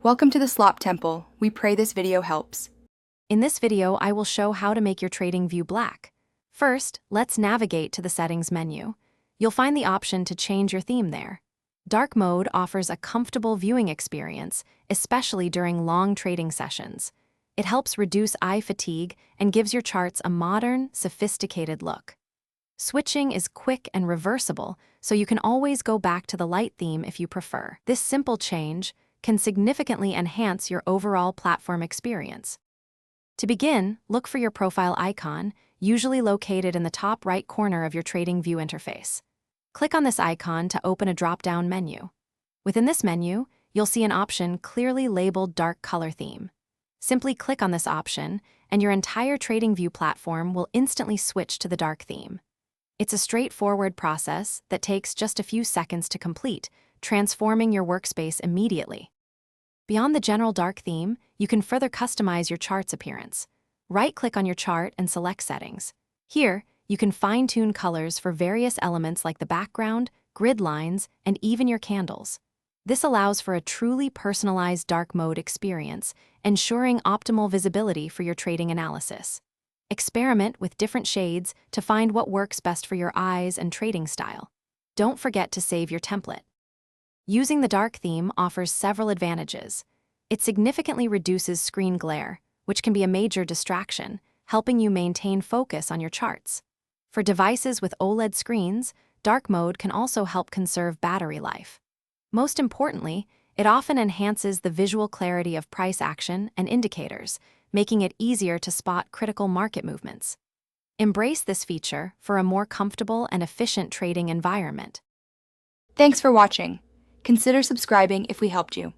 Welcome to the Slop Temple. We pray this video helps. In this video, I will show how to make your TradingView black. First, let's navigate to the Settings menu. You'll find the option to change your theme there. Dark mode offers a comfortable viewing experience, especially during long trading sessions. It helps reduce eye fatigue and gives your charts a modern, sophisticated look. Switching is quick and reversible, so you can always go back to the light theme if you prefer. This simple change can significantly enhance your overall platform experience. To begin, look for your profile icon, usually located in the top right corner of your TradingView interface. Click on this icon to open a drop-down menu. Within this menu, you'll see an option clearly labeled Dark Color Theme. Simply click on this option, and your entire TradingView platform will instantly switch to the dark theme. It's a straightforward process that takes just a few seconds to complete, transforming your workspace immediately. Beyond the general dark theme, you can further customize your chart's appearance. Right-click on your chart and select Settings. Here, you can fine-tune colors for various elements like the background, grid lines, and even your candles. This allows for a truly personalized dark mode experience, ensuring optimal visibility for your trading analysis. Experiment with different shades to find what works best for your eyes and trading style. Don't forget to save your template. Using the dark theme offers several advantages. It significantly reduces screen glare, which can be a major distraction, helping you maintain focus on your charts. For devices with OLED screens, dark mode can also help conserve battery life. Most importantly, it often enhances the visual clarity of price action and indicators, making it easier to spot critical market movements. Embrace this feature for a more comfortable and efficient trading environment. Thanks for watching. Consider subscribing if we helped you.